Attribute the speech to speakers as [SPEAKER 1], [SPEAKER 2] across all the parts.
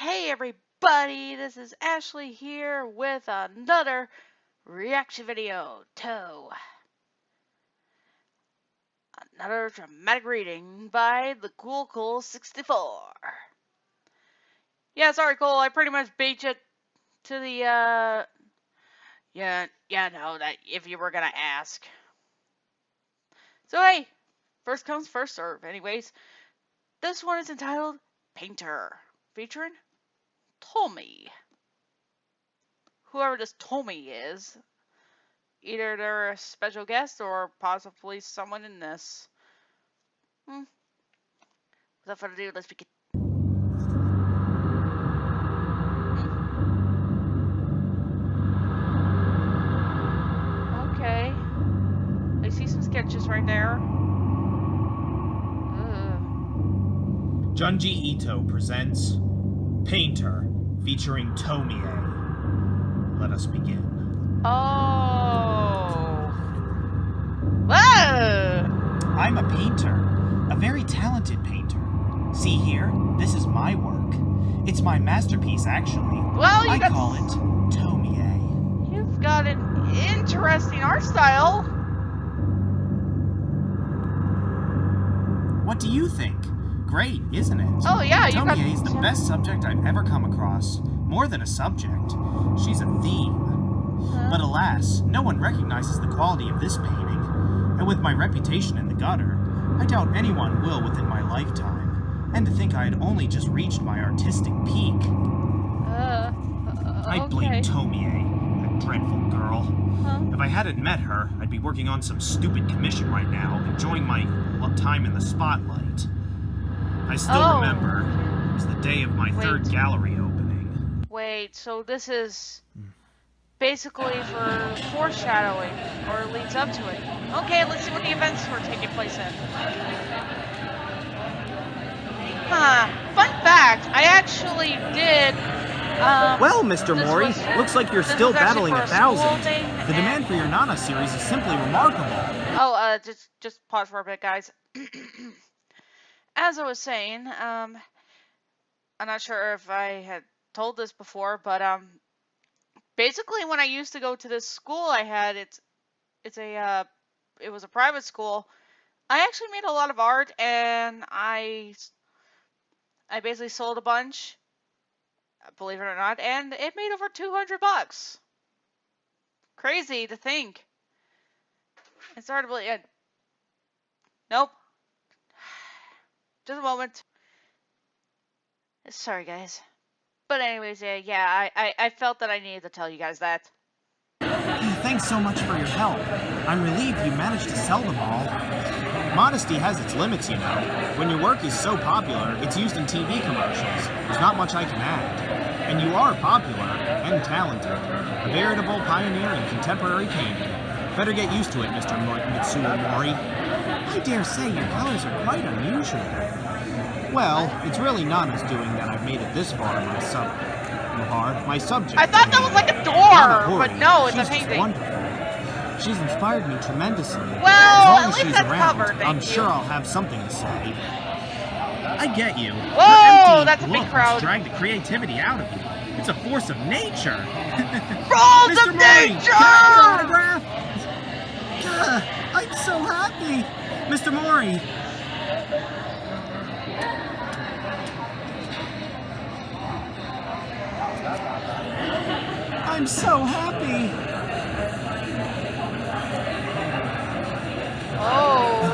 [SPEAKER 1] Hey everybody, this is Ashley here with another reaction video to another dramatic reading by the Cool 64. Yeah, sorry Cole, I pretty much beat you to the no, that if you were gonna ask. So hey, first comes first serve. Anyways, this one is entitled Painter, featuring Tommy. Whoever this Tommy is. Either they're a special guest or possibly someone in this. Without further ado, let's begin. Okay. I see some sketches right there.
[SPEAKER 2] Junji Ito presents Painter, featuring Tomie. Let us begin.
[SPEAKER 1] Oh. Whoa!
[SPEAKER 2] I'm a painter, a very talented painter. See here, this is my work. It's my masterpiece, actually.
[SPEAKER 1] Well,
[SPEAKER 2] I call it Tomie.
[SPEAKER 1] You've got an interesting art style.
[SPEAKER 2] What do you think? Great, isn't it?
[SPEAKER 1] Oh yeah,
[SPEAKER 2] Tomie is the best subject I've ever come across. More than a subject, she's a theme. But alas, no one recognizes the quality of this painting, and with my reputation in the gutter, I doubt anyone will within my lifetime. And to think I had only just reached my artistic peak. I blame Tomie, that dreadful girl. If I hadn't met her, I'd be working on some stupid commission right now, enjoying my time in the spotlight. I still remember, it was the day of my third gallery opening.
[SPEAKER 1] Wait, so this is basically for foreshadowing, or leads up to it. Okay, let's see what the events were taking place in. Fun fact, I actually did,
[SPEAKER 2] well, Mr. Mori, looks like you're still battling 1,000. The demand for your Nana series is simply remarkable.
[SPEAKER 1] Oh, just pause for a bit, guys. As I was saying, I'm not sure if I had told this before, but, basically, when I used to go to this school I had, it was a private school. I actually made a lot of art, and I basically sold a bunch, believe it or not, and it made over $200. Crazy to think. It's hard to believe. Nope. Just a moment. Sorry, guys. But anyways, yeah, I felt that I needed to tell you guys that.
[SPEAKER 2] Thanks so much for your help. I'm relieved you managed to sell them all. Modesty has its limits, you know. When your work is so popular, it's used in TV commercials. There's not much I can add. And you are popular and talented. A veritable pioneer in contemporary painting. Better get used to it, Mr. Mitsuo Mori. I dare say your colors are quite unusual. Well, it's really Nana's doing that I've made it this far in my subject.
[SPEAKER 1] I thought that was like a door, but no, it's a painting.
[SPEAKER 2] She's wonderful. She's inspired me tremendously.
[SPEAKER 1] Well,
[SPEAKER 2] as long as she's around, I'm sure I'll have something to say. I get you.
[SPEAKER 1] Whoa, that's a big crowd.
[SPEAKER 2] Drag the creativity out of you. It's a force of nature.
[SPEAKER 1] Rolls of nature!
[SPEAKER 2] Can I get an autograph? I'm so happy. Mr. Mori. I'm so happy.
[SPEAKER 1] Oh.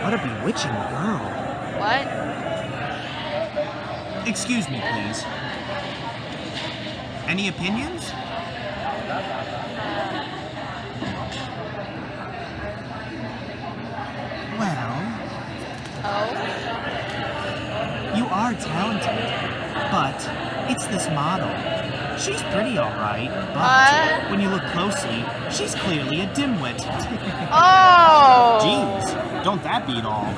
[SPEAKER 2] What a bewitching girl.
[SPEAKER 1] What?
[SPEAKER 2] Excuse me, please. Any opinions? Well...
[SPEAKER 1] Oh?
[SPEAKER 2] You are talented, but it's this model. She's pretty alright, but when you look closely, she's clearly a dimwit.
[SPEAKER 1] Oh!
[SPEAKER 2] Jeez, don't that beat all?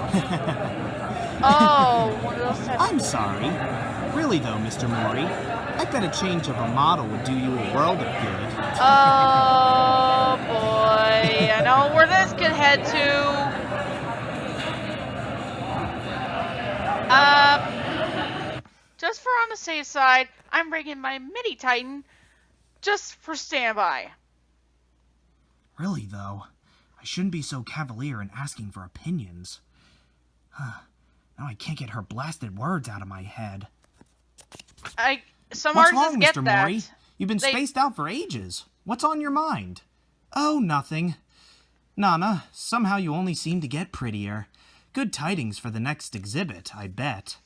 [SPEAKER 1] Oh, one of those types.
[SPEAKER 2] I'm sorry. Really though, Mr. Mori, I bet a change of a model would do you a world of good.
[SPEAKER 1] Oh boy, I know where this could head to. the safe side, I'm bringing my Mini Titan just for standby.
[SPEAKER 2] Really, though, I shouldn't be so cavalier in asking for opinions. Now I can't get her blasted words out of my head.
[SPEAKER 1] Some
[SPEAKER 2] What's
[SPEAKER 1] artists
[SPEAKER 2] wrong,
[SPEAKER 1] get
[SPEAKER 2] Mr.
[SPEAKER 1] that.
[SPEAKER 2] Mori? You've been spaced out for ages. What's on your mind? Oh, nothing. Nana, somehow you only seem to get prettier. Good tidings for the next exhibit, I bet.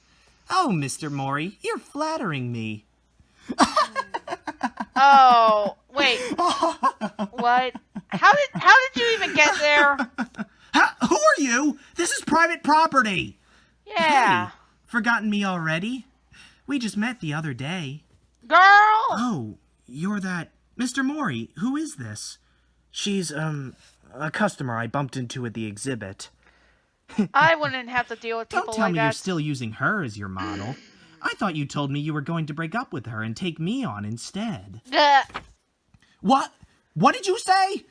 [SPEAKER 2] Oh, Mr. Mori, you're flattering me.
[SPEAKER 1] Oh, wait. What? How did you even get there?
[SPEAKER 2] Who are you? This is private property.
[SPEAKER 1] Yeah.
[SPEAKER 2] Hey, forgotten me already? We just met the other day.
[SPEAKER 1] Girl!
[SPEAKER 2] Oh, you're that... Mr. Mori, who is this? She's, a customer I bumped into at the exhibit.
[SPEAKER 1] I wouldn't have to deal with people
[SPEAKER 2] Don't tell
[SPEAKER 1] like
[SPEAKER 2] me
[SPEAKER 1] that.
[SPEAKER 2] you're still using her as your model. I thought you told me you were going to break up with her and take me on instead. What? What did you say?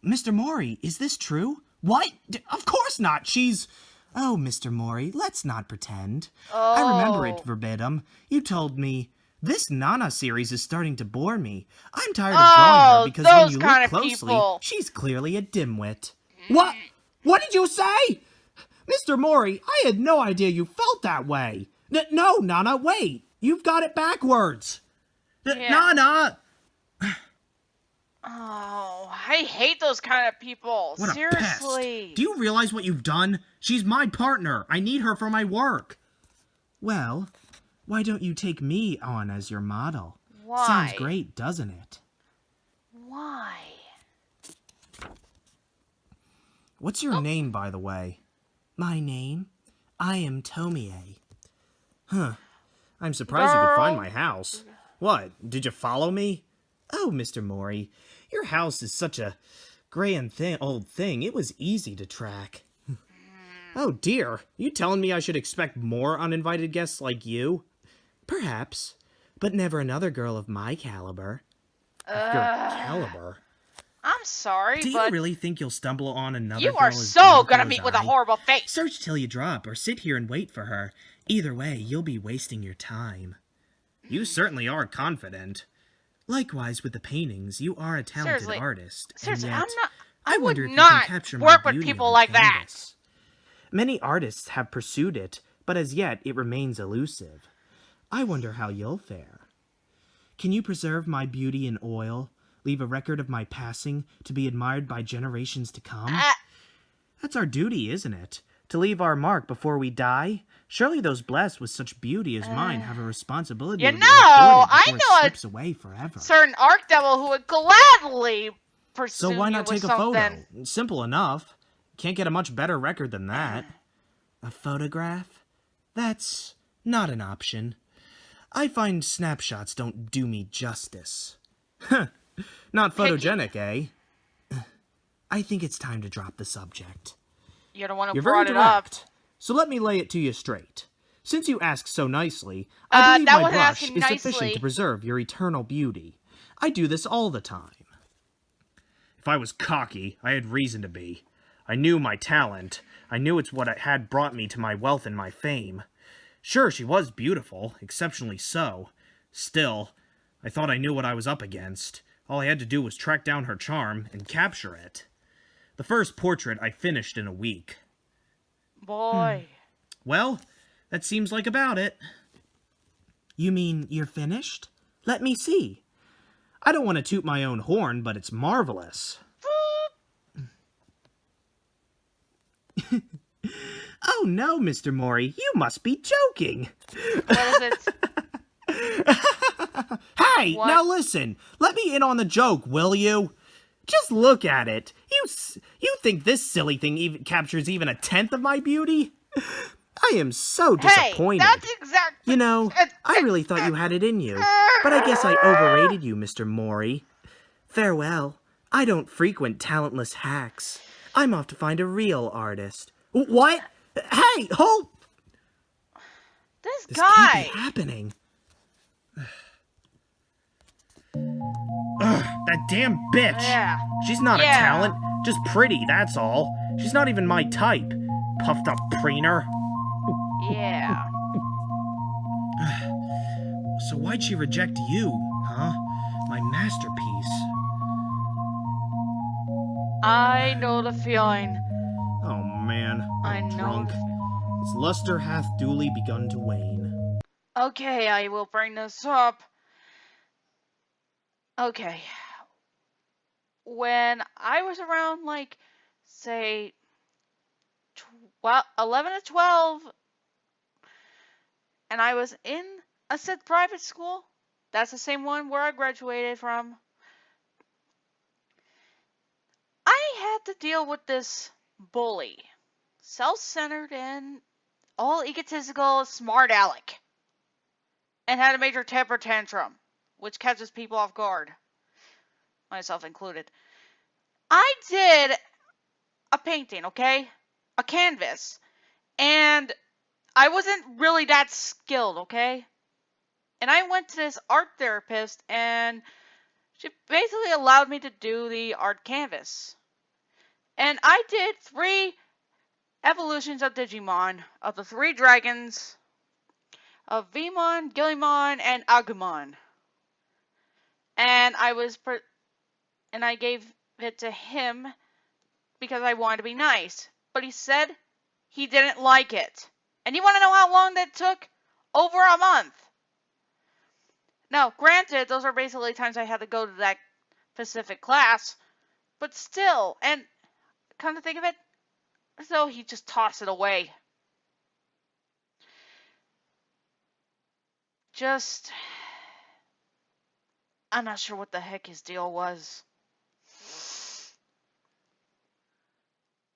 [SPEAKER 2] Mr. Mori, is this true? What? Of course not. She's... Oh, Mr. Mori, let's not pretend.
[SPEAKER 1] Oh.
[SPEAKER 2] I remember it verbatim. You told me, this Nana series is starting to bore me. I'm tired of drawing her because when
[SPEAKER 1] those
[SPEAKER 2] you
[SPEAKER 1] kind
[SPEAKER 2] look
[SPEAKER 1] of
[SPEAKER 2] closely,
[SPEAKER 1] people.
[SPEAKER 2] she's clearly a dimwit. What? What did you say? Mr. Mori, I had no idea you felt that way. No, Nana, wait. You've got it backwards.
[SPEAKER 1] Yeah.
[SPEAKER 2] Nana!
[SPEAKER 1] Oh, I hate those kind of people.
[SPEAKER 2] What a
[SPEAKER 1] Seriously.
[SPEAKER 2] pest. Do you realize what you've done? She's my partner. I need her for my work. Well, why don't you take me on as your model?
[SPEAKER 1] Why?
[SPEAKER 2] Sounds great, doesn't it?
[SPEAKER 1] Why?
[SPEAKER 2] What's your name, by the way? My name? I am Tomie. Huh. I'm surprised you could find my house. What, did you follow me? Oh, Mr. Mori, your house is such a grand old thing, it was easy to track. Oh dear, you telling me I should expect more uninvited guests like you? Perhaps, but never another girl of my caliber. Your caliber?
[SPEAKER 1] I'm sorry,
[SPEAKER 2] Do
[SPEAKER 1] but
[SPEAKER 2] you really think you'll stumble on another
[SPEAKER 1] you
[SPEAKER 2] girl
[SPEAKER 1] are
[SPEAKER 2] as
[SPEAKER 1] so
[SPEAKER 2] beautiful
[SPEAKER 1] gonna
[SPEAKER 2] as
[SPEAKER 1] meet with a
[SPEAKER 2] I?
[SPEAKER 1] horrible face.
[SPEAKER 2] Search till you drop, or sit here and wait for her. Either way, you'll be wasting your time. You certainly are confident. Likewise with the paintings, you are a talented
[SPEAKER 1] Seriously.
[SPEAKER 2] artist.
[SPEAKER 1] Seriously,
[SPEAKER 2] and yet,
[SPEAKER 1] I'm not.
[SPEAKER 2] I
[SPEAKER 1] would
[SPEAKER 2] wonder if you
[SPEAKER 1] not
[SPEAKER 2] can capture my
[SPEAKER 1] work with
[SPEAKER 2] beauty
[SPEAKER 1] people
[SPEAKER 2] on
[SPEAKER 1] like that.
[SPEAKER 2] canvas. Many artists have pursued it, but as yet it remains elusive. I wonder how you'll fare. Can you preserve my beauty in oil, leave a record of my passing to be admired by generations to come? That's our duty, isn't it? To leave our mark before we die? Surely those blessed with such beauty as mine have a responsibility
[SPEAKER 1] You
[SPEAKER 2] to
[SPEAKER 1] know,
[SPEAKER 2] record it
[SPEAKER 1] I
[SPEAKER 2] before it
[SPEAKER 1] know a
[SPEAKER 2] slips away forever.
[SPEAKER 1] Certain arc devil who would gladly pursue
[SPEAKER 2] So why
[SPEAKER 1] you
[SPEAKER 2] not
[SPEAKER 1] with
[SPEAKER 2] take a photo?
[SPEAKER 1] something.
[SPEAKER 2] Simple enough. Can't get a much better record than that. A photograph? That's not an option. I find snapshots don't do me justice. Not photogenic, eh? I think it's time to drop the subject.
[SPEAKER 1] You're the one who
[SPEAKER 2] You're very
[SPEAKER 1] brought it up.
[SPEAKER 2] direct. So let me lay it to you straight. Since you ask so nicely, I believe
[SPEAKER 1] that
[SPEAKER 2] my
[SPEAKER 1] wasn't
[SPEAKER 2] brush
[SPEAKER 1] asking
[SPEAKER 2] is sufficient
[SPEAKER 1] nicely.
[SPEAKER 2] to preserve your eternal beauty. I do this all the time. If I was cocky, I had reason to be. I knew my talent. I knew it's what had brought me to my wealth and my fame. Sure, she was beautiful, exceptionally so. Still, I thought I knew what I was up against. All I had to do was track down her charm and capture it. The first portrait I finished in a week.
[SPEAKER 1] Boy.
[SPEAKER 2] Well, that seems like about it. You mean you're finished? Let me see. I don't want to toot my own horn, but it's marvelous. Oh no, Mr. Mori, you must be joking.
[SPEAKER 1] What is it?
[SPEAKER 2] Hey,
[SPEAKER 1] What?
[SPEAKER 2] now listen. Let me in on the joke, will you? Just look at it. You think this silly thing even captures even a tenth of my beauty? I am so disappointed.
[SPEAKER 1] Hey, that's exactly.
[SPEAKER 2] You know, I really thought you had it in you, but I guess I overrated you, Mr. Mori. Farewell. I don't frequent talentless hacks. I'm off to find a real artist. What? Hey, hold!
[SPEAKER 1] This
[SPEAKER 2] This
[SPEAKER 1] guy.
[SPEAKER 2] can't be happening. Ugh, that damn bitch.
[SPEAKER 1] Yeah.
[SPEAKER 2] She's not
[SPEAKER 1] Yeah.
[SPEAKER 2] a talent, just pretty, that's all. She's not even my type. Puffed up preener.
[SPEAKER 1] Yeah.
[SPEAKER 2] So why'd she reject you, huh? My masterpiece.
[SPEAKER 1] I know the feeling.
[SPEAKER 2] Oh man,
[SPEAKER 1] I
[SPEAKER 2] I'm
[SPEAKER 1] know
[SPEAKER 2] drunk. Its luster hath duly begun to wane.
[SPEAKER 1] Okay, I will bring this up. Okay. When I was around, like, say, 11 to 12, and I was in a said private school, that's the same one where I graduated from, I had to deal with this bully. Self-centered and all egotistical, smart aleck. And had a major temper tantrum, which catches people off guard. Myself included. I did a painting, okay? A canvas. And I wasn't really that skilled, okay? And I went to this art therapist, and she basically allowed me to do the art canvas. And I did 3 evolutions of Digimon, of the 3 dragons, of Vmon, Gillimon, and Agumon. And I gave it to him because I wanted to be nice. But he said he didn't like it. And you want to know how long that took? Over a month. Now, granted, those are basically times I had to go to that specific class. But still, and come to think of it, so he just tossed it away. I'm not sure what the heck his deal was.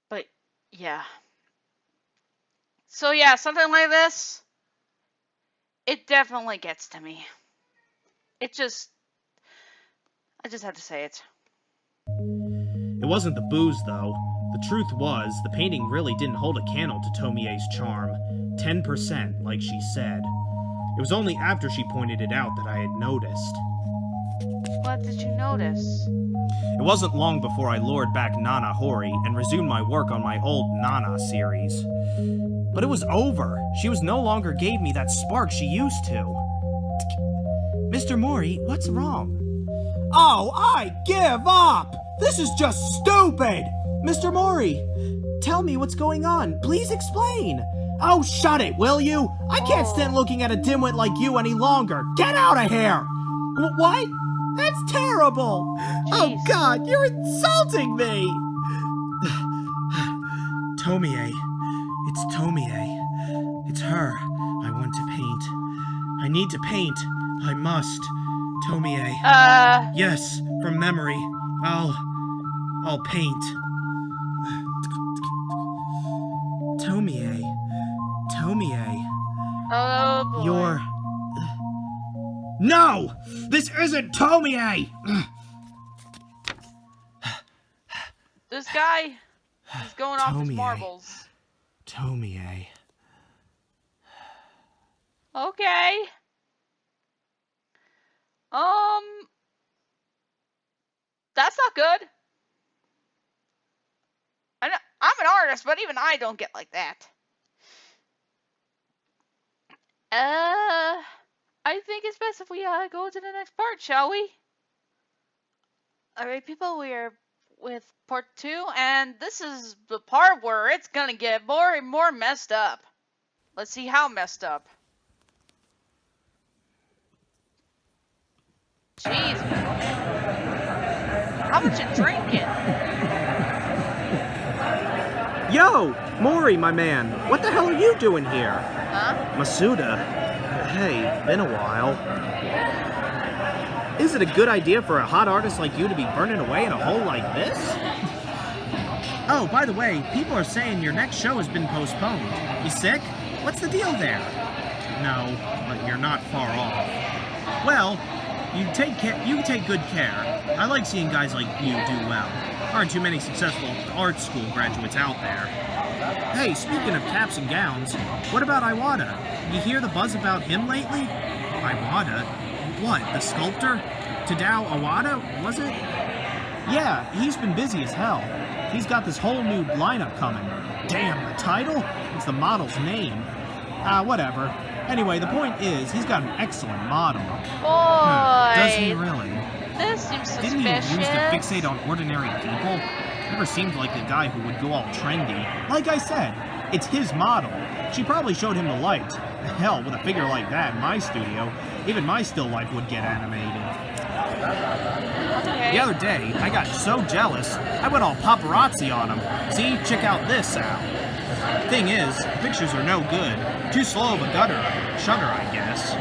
[SPEAKER 1] But, yeah. So, yeah, something like this, it definitely gets to me. I just had to say it.
[SPEAKER 2] It wasn't the booze, though. The truth was, the painting really didn't hold a candle to Tomie's charm. 10%, like she said. It was only after she pointed it out that I had noticed.
[SPEAKER 1] What did you notice?
[SPEAKER 2] It wasn't long before I lured back Nana Hori and resumed my work on my old Nana series. But it was over. She no longer gave me that spark she used to. Mr. Mori, what's wrong? Oh, I give up! This is just stupid! Mr. Mori, tell me what's going on. Please explain. Oh, shut it, will you? I can't stand looking at a dimwit like you any longer. Get out of here! What? That's terrible!
[SPEAKER 1] Jeez.
[SPEAKER 2] Oh, God, you're insulting me! Tomie. It's Tomie. It's her I want to paint. I need to paint. I must. Tomie. Yes, from memory. I'll paint. Tomie.
[SPEAKER 1] Oh, boy.
[SPEAKER 2] You're... No! This isn't Tomie!
[SPEAKER 1] This guy is going off his
[SPEAKER 2] Tomie.
[SPEAKER 1] marbles.
[SPEAKER 2] Tomie.
[SPEAKER 1] Okay. That's not good. I'm an artist, but even I don't get like that. I think it's best if we go to the next part, shall we? Alright, people, we are with part 2, and this is the part where it's gonna get more and more messed up. Let's see how messed up. Jeez. How much you drinking?
[SPEAKER 2] Yo! Mori, my man! What the hell are you doing here?
[SPEAKER 1] Huh?
[SPEAKER 2] Masuda. Hey, been a while. Is it a good idea for a hot artist like you to be burning away in a hole like this? Oh, by the way, people are saying your next show has been postponed. You sick? What's the deal there? No, but you're not far off. Well, you take good care. I like seeing guys like you do well. Aren't too many successful art school graduates out there. Hey, speaking of caps and gowns, what about Iwata? You hear the buzz about him lately? Iwata? What, the sculptor? Tadao Iwata, was it? Yeah, he's been busy as hell. He's got this whole new lineup coming. Damn, the title? It's the model's name. Whatever. Anyway, the point is, he's got an excellent model.
[SPEAKER 1] Boy,
[SPEAKER 2] Does he really?
[SPEAKER 1] this seems suspicious.
[SPEAKER 2] Didn't he used to fixate on ordinary people? Never seemed like the guy who would go all trendy. Like I said, it's his model. She probably showed him the light. Hell, with a figure like that in my studio, even my still life would get animated.
[SPEAKER 1] Okay.
[SPEAKER 2] The other day, I got so jealous, I went all paparazzi on him. See, check out this, Sal. Thing is, the pictures are no good. Too slow of a shutter, I guess.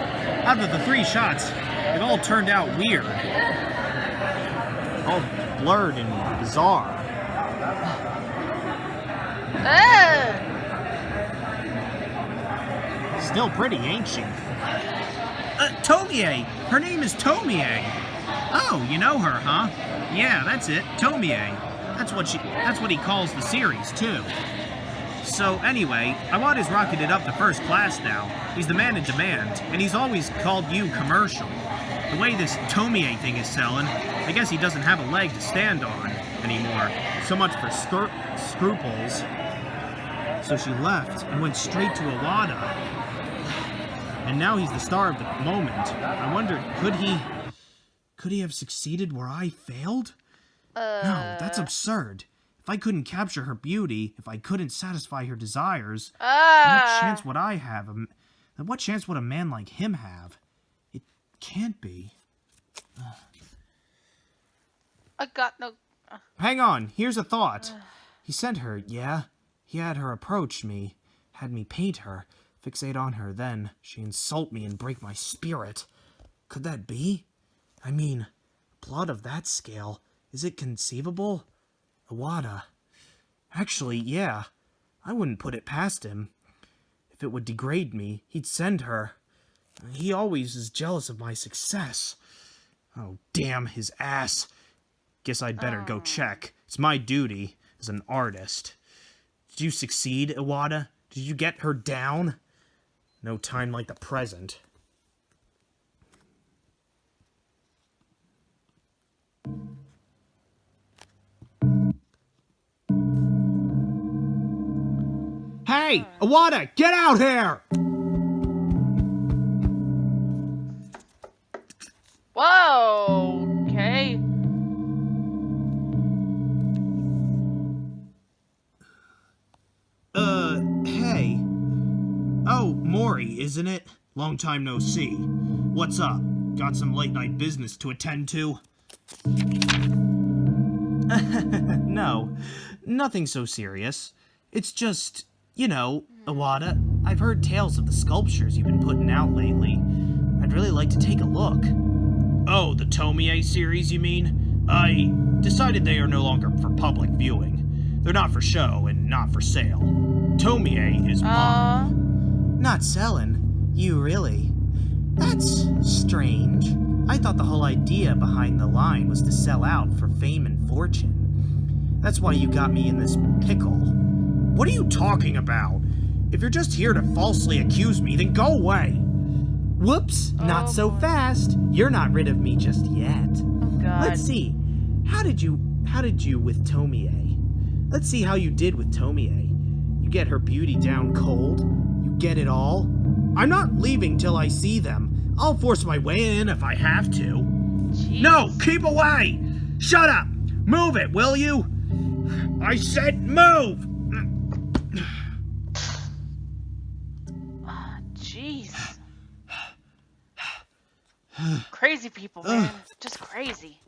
[SPEAKER 2] Out of the 3 shots, they've all turned out weird. All blurred and bizarre. Still pretty, ain't she? Tomie! Her name is Tomie! Oh, you know her, huh? Yeah, that's it, Tomie. That's what he calls the series, too. So anyway, Iwata's rocketed up to first class now. He's the man in demand, and he's always called you commercial. The way this Tomie thing is selling, I guess he doesn't have a leg to stand on anymore. So much for scruples. So she left and went straight to Iwata. And now he's the star of the moment. I wondered, could he have succeeded where I failed? No, that's absurd. If I couldn't capture her beauty, if I couldn't satisfy her desires, what chance would I have? What chance would a man like him have? It can't be.
[SPEAKER 1] I got no...
[SPEAKER 2] Hang on, here's a thought. He sent her, yeah? He had her approach me, had me paint her, fixate on her, then she insult me and break my spirit. Could that be? I mean, plot of that scale, is it conceivable? Iwata. Actually, yeah. I wouldn't put it past him. If it would degrade me, he'd send her. He always is jealous of my success. Oh, damn his ass. Guess I'd better go check. It's my duty as an artist. Did you succeed, Iwata? Did you get her down? No time like the present. Hey, Iwata, get out here!
[SPEAKER 1] Whoa, okay.
[SPEAKER 2] Hey. Oh, Mori, isn't it? Long time no see. What's up? Got some late night business to attend to? No, nothing so serious. It's just, you know, Iwata, I've heard tales of the sculptures you've been putting out lately. I'd really like to take a look. Oh, the Tomie series, you mean? I decided they are no longer for public viewing. They're not for show and not for sale. Tomie is mine. Not selling? You really? That's strange. I thought the whole idea behind the line was to sell out for fame and fortune. That's why you got me in this pickle. What are you talking about? If you're just here to falsely accuse me, then go away. Whoops, not so fast. You're not rid of me just yet.
[SPEAKER 1] Oh, God.
[SPEAKER 2] Let's see. How did you with Tomie? Let's see how you did with Tomie. You get her beauty down cold? You get it all? I'm not leaving till I see them. I'll force my way in if I have to.
[SPEAKER 1] Jeez.
[SPEAKER 2] No, keep away! Shut up! Move it, will you? I said move!
[SPEAKER 1] Jeez. Crazy people, man. Just crazy.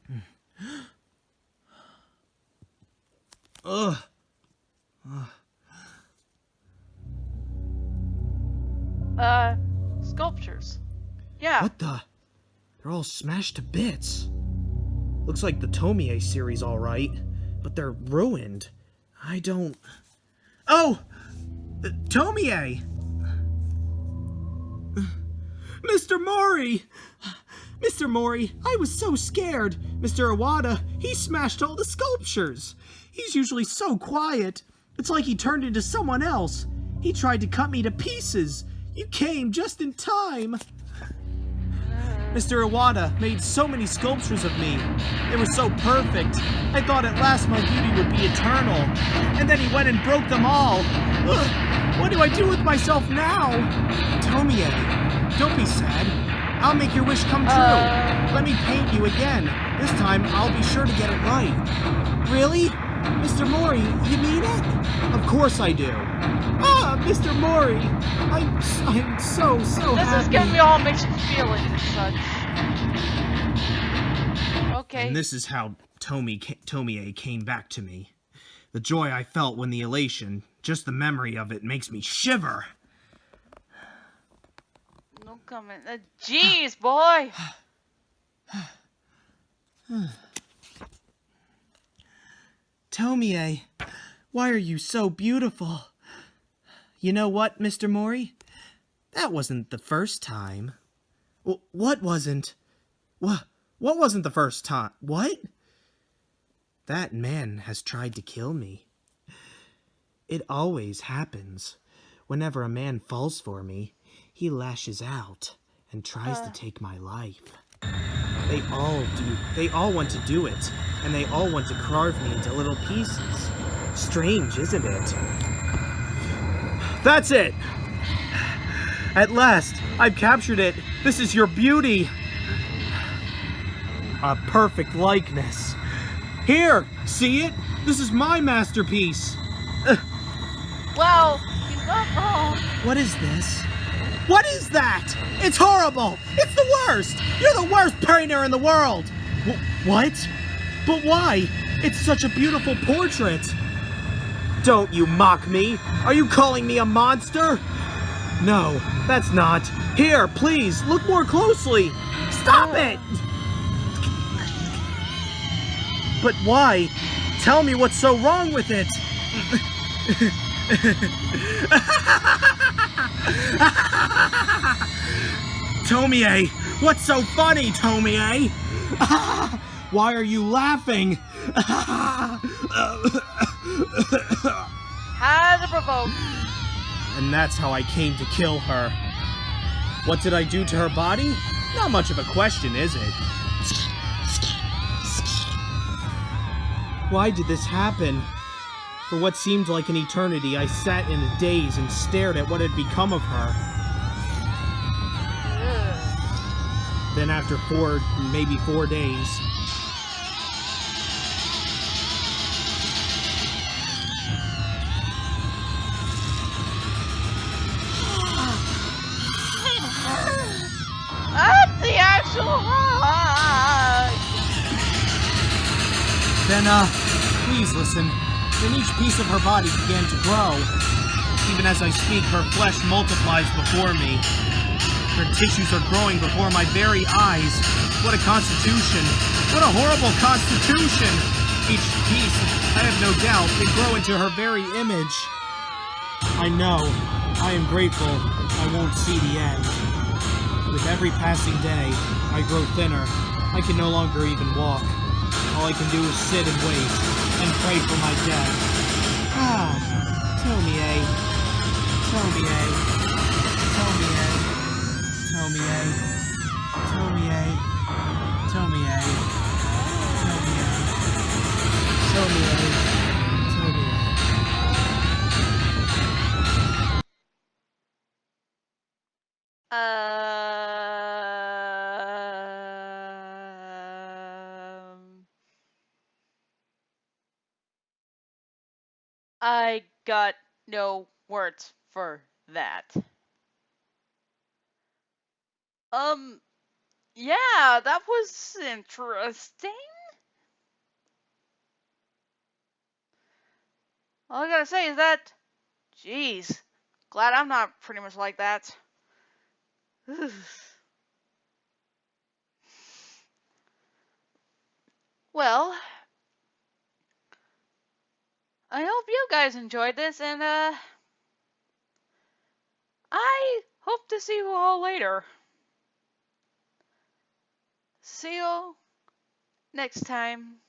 [SPEAKER 2] Ugh.
[SPEAKER 1] Sculptures. Yeah.
[SPEAKER 2] What the? They're all smashed to bits. Looks like the Tomie series all right, but they're ruined. I don't... Oh! Tomie! Mr. Mori! Mr. Mori, I was so scared. Mr. Iwata, he smashed all the sculptures. He's usually so quiet. It's like he turned into someone else. He tried to cut me to pieces. You came just in time. Mr. Iwata made so many sculptures of me. They were so perfect. I thought at last my beauty would be eternal. And then he went and broke them all. Ugh. What do I do with myself now? Tomie, don't be sad. I'll make your wish come true. Let me paint you again. This time, I'll be sure to get it right. Really? Mr. Mori, you mean it? Of course I do. Ah, Mr. Mori, I'm so
[SPEAKER 1] This
[SPEAKER 2] happy.
[SPEAKER 1] is giving me all mixed feelings and such. Okay.
[SPEAKER 2] And this is how Tomie came back to me. The joy I felt when the elation, just the memory of it makes me shiver.
[SPEAKER 1] No comment. Jeez, boy.
[SPEAKER 2] Tomie, why are you so beautiful? You know what, Mr. Mori? That wasn't the first time. What wasn't? What wasn't the first time? What? That man has tried to kill me. It always happens. Whenever a man falls for me, he lashes out and tries to take my life. They all want to do it, and they all want to carve me into little pieces. Strange, isn't it? That's it! At last, I've captured it. This is your beauty. A perfect likeness. Here, see it? This is my masterpiece.
[SPEAKER 1] Well, he's not wrong.
[SPEAKER 2] What is this? What is that? It's horrible! It's the worst! You're the worst painter in the world! What? But why? It's such a beautiful portrait! Don't you mock me! Are you calling me a monster? No, that's not. Here, please, look more closely! Stop it! But why? Tell me what's so wrong with it! Tomie, what's so funny, Tomie? Why are you laughing?
[SPEAKER 1] Had to provoke.
[SPEAKER 2] And that's how I came to kill her. What did I do to her body? Not much of a question, is it? Why did this happen? For what seemed like an eternity, I sat in a daze and stared at what had become of her. Then after maybe 4 days,
[SPEAKER 1] That's the actual hug.
[SPEAKER 2] then, please listen. Then each piece of her body began to grow. Even as I speak, her flesh multiplies before me. Her tissues are growing before my very eyes. What a constitution! What a horrible constitution! Each piece, I have no doubt, will grow into her very image. I know. I am grateful I won't see the end. With every passing day, I grow thinner. I can no longer even walk. All I can do is sit and wait, and pray for my death. Ah, Tomie. Tomie. Tomie. Tomie. Tomie. Tomie. Tomie. Tomie.
[SPEAKER 1] I got no words for that. Yeah, that was interesting. All I gotta say is that, jeez, glad I'm not pretty much like that. Well, I hope you guys enjoyed this, and I hope to see you all later. See you next time.